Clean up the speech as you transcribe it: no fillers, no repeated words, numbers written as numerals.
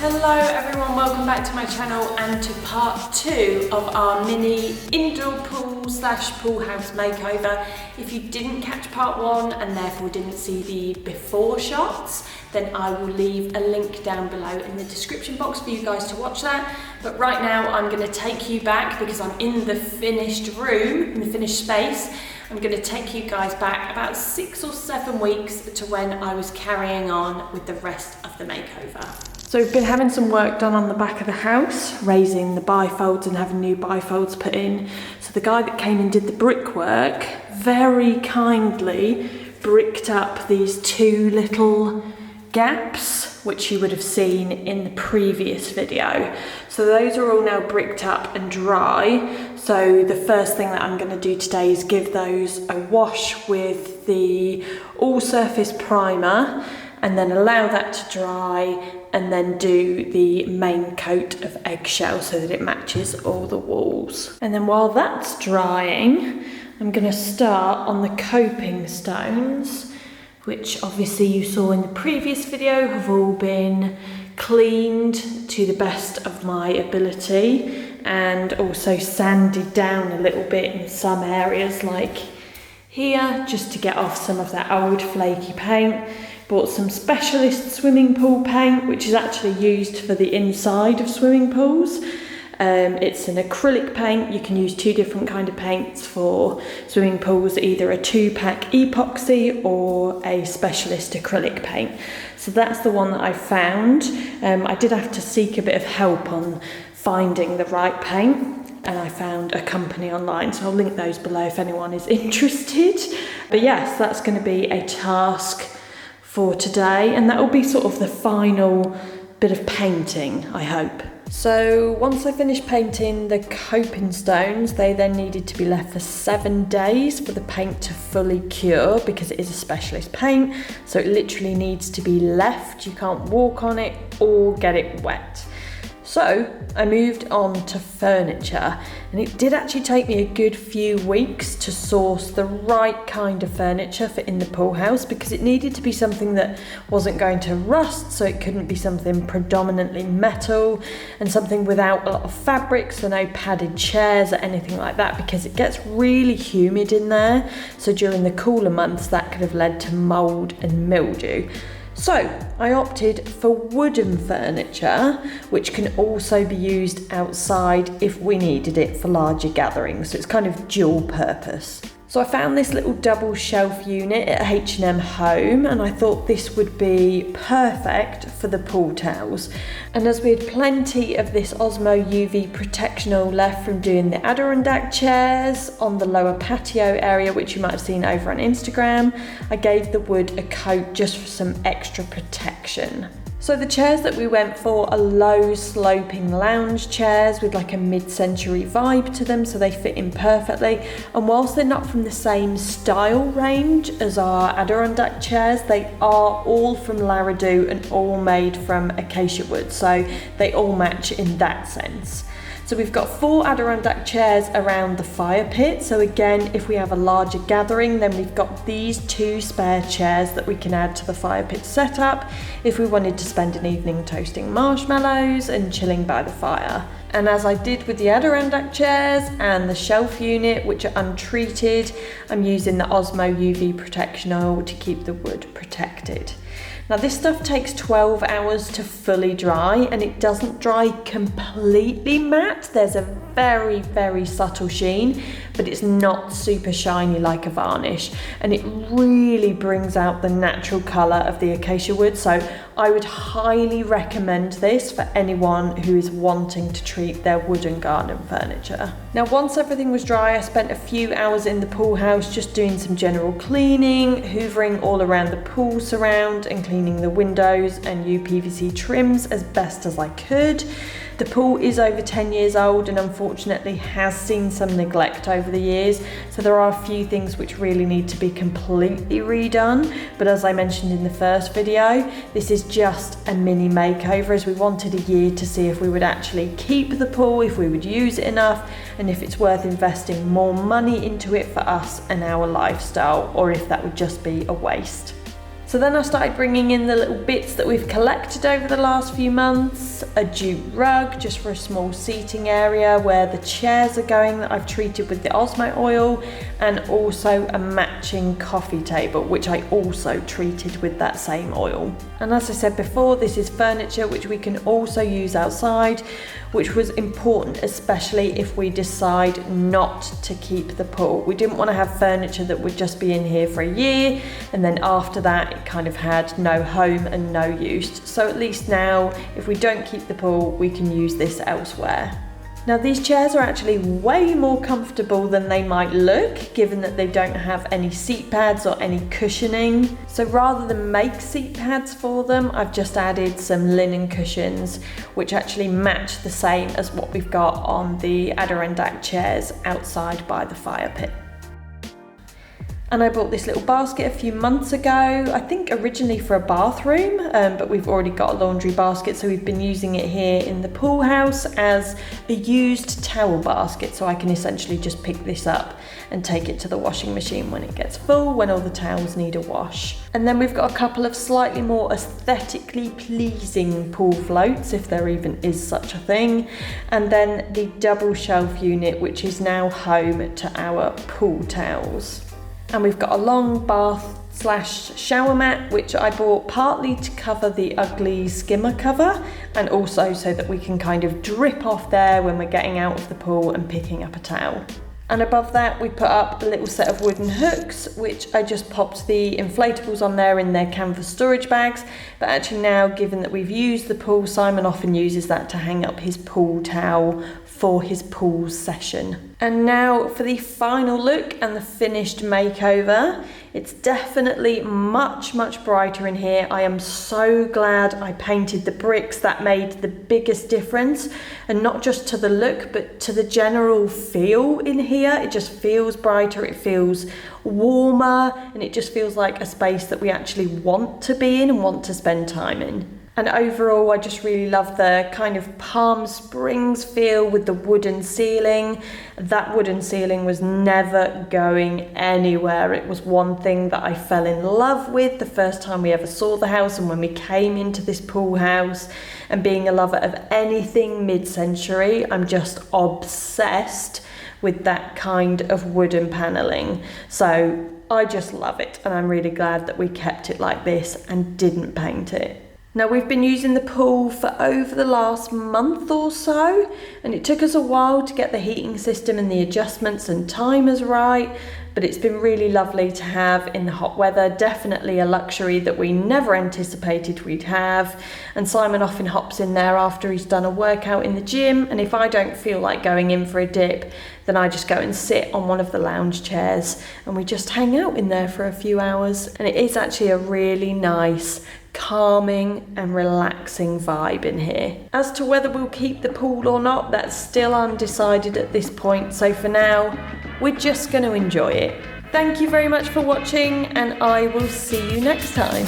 Hello everyone, welcome back to my channel and to part 2 of our mini indoor pool slash pool house makeover. If you didn't catch part 1 and therefore didn't see the before shots, then I will leave a link down below in the description box for you guys to watch that. But right now I'm going to take you back because I'm in the finished room, in the finished space. I'm going to take you guys back about 6 or 7 weeks to when I was carrying on with the rest of the makeover. So we've been having some work done on the back of the house, raising the bifolds and having new bifolds put in. So the guy that came and did the brickwork very kindly bricked up these 2 little gaps, which you would have seen in the previous video. So those are all now bricked up and dry. So the first thing that I'm going to do today is give those a wash with the all-surface primer and then allow that to dry and then do the main coat of eggshell so that it matches all the walls. And then while that's drying, I'm going to start on the coping stones, which obviously you saw in the previous video have all been cleaned to the best of my ability and also sanded down a little bit in some areas like here, just to get off some of that old flaky paint. Bought some specialist swimming pool paint, which is actually used for the inside of swimming pools. It's an acrylic paint. You can use 2 different kind of paints for swimming pools, either a 2-pack epoxy or a specialist acrylic paint. So that's the one that I found. I did have to seek a bit of help on finding the right paint, and I found a company online, so I'll link those below if anyone is interested. But yes, that's going to be a task for today, and that will be sort of the final bit of painting, I hope. So once I finished painting the coping stones, they then needed to be left for 7 days for the paint to fully cure, because it is a specialist paint, so it literally needs to be left. You can't walk on it or get it wet. So I moved on to furniture, and it did actually take me a good few weeks to source the right kind of furniture for in the pool house, because it needed to be something that wasn't going to rust, so it couldn't be something predominantly metal, and something without a lot of fabric, so no padded chairs or anything like that, because it gets really humid in there. So during the cooler months that could have led to mould and mildew. So I opted for wooden furniture, which can also be used outside if we needed it for larger gatherings. So it's kind of dual purpose. So I found this little double shelf unit at H&M Home, and I thought this would be perfect for the pool towels. And as we had plenty of this Osmo UV protectional left from doing the Adirondack chairs on the lower patio area, which you might have seen over on Instagram, I gave the wood a coat just for some extra protection. So the chairs that we went for are low sloping lounge chairs with like a mid-century vibe to them, so they fit in perfectly. And whilst they're not from the same style range as our Adirondack chairs, they are all from Laradoo and all made from acacia wood, so they all match in that sense. So we've got 4 Adirondack chairs around the fire pit. So again, if we have a larger gathering, then we've got these 2 spare chairs that we can add to the fire pit setup if we wanted to spend an evening toasting marshmallows and chilling by the fire. And as I did with the Adirondack chairs and the shelf unit, which are untreated, I'm using the Osmo UV Protectional to keep the wood protected. Now this stuff takes 12 hours to fully dry, and it doesn't dry completely matte. There's a very, very subtle sheen, but it's not super shiny like a varnish, and it really brings out the natural colour of the acacia wood. So I would highly recommend this for anyone who is wanting to treat their wooden garden furniture. Now once everything was dry, I spent a few hours in the pool house just doing some general cleaning, hoovering all around the pool surround and cleaning the windows and UPVC trims as best as I could. The pool is over 10 years old and unfortunately has seen some neglect over the years, so there are a few things which really need to be completely redone. But as I mentioned in the first video, this is just a mini makeover, as we wanted a year to see if we would actually keep the pool, if we would use it enough, and if it's worth investing more money into it for us and our lifestyle, or if that would just be a waste. So then I started bringing in the little bits that we've collected over the last few months. A jute rug just for a small seating area where the chairs are going that I've treated with the Osmo oil, and also a matching coffee table which I also treated with that same oil. And as I said before, this is furniture which we can also use outside, which was important especially if we decide not to keep the pool. We didn't want to have furniture that would just be in here for a year and then after that it kind of had no home and no use. So at least now if we don't keep the pool, we can use this elsewhere. Now these chairs are actually way more comfortable than they might look, given that they don't have any seat pads or any cushioning. So rather than make seat pads for them, I've just added some linen cushions, which actually match the same as what we've got on the Adirondack chairs outside by the fire pit. And I bought this little basket a few months ago, I think originally for a bathroom, but we've already got a laundry basket, so we've been using it here in the pool house as a used towel basket, so I can essentially just pick this up and take it to the washing machine when it gets full, when all the towels need a wash. And then we've got a couple of slightly more aesthetically pleasing pool floats, if there even is such a thing, and then the double shelf unit, which is now home to our pool towels. And we've got a long bath / shower mat, which I bought partly to cover the ugly skimmer cover and also so that we can kind of drip off there when we're getting out of the pool and picking up a towel. And above that we put up a little set of wooden hooks, which I just popped the inflatables on there in their canvas storage bags. But actually now, given that we've used the pool, Simon often uses that to hang up his pool towel for his pool session. And now for the final look and the finished makeover. It's definitely much brighter in here. I am so glad I painted the bricks. That made the biggest difference, and not just to the look but to the general feel in here. It just feels brighter, it feels warmer, and it just feels like a space that we actually want to be in and want to spend time in. And overall, I just really love the kind of Palm Springs feel with the wooden ceiling. That wooden ceiling was never going anywhere. It was one thing that I fell in love with the first time we ever saw the house and when we came into this pool house. And being a lover of anything mid-century, I'm just obsessed with that kind of wooden paneling. So I just love it, and I'm really glad that we kept it like this and didn't paint it. Now we've been using the pool for over the last month or so, and it took us a while to get the heating system and the adjustments and timers right, but it's been really lovely to have in the hot weather. Definitely a luxury that we never anticipated we'd have. And Simon often hops in there after he's done a workout in the gym, and if I don't feel like going in for a dip, then I just go and sit on one of the lounge chairs and we just hang out in there for a few hours. And it is actually a really nice, calming and relaxing vibe in here. As to whether we'll keep the pool or not, that's still undecided at this point, so for now we're just going to enjoy it. Thank you very much for watching, and I will see you next time.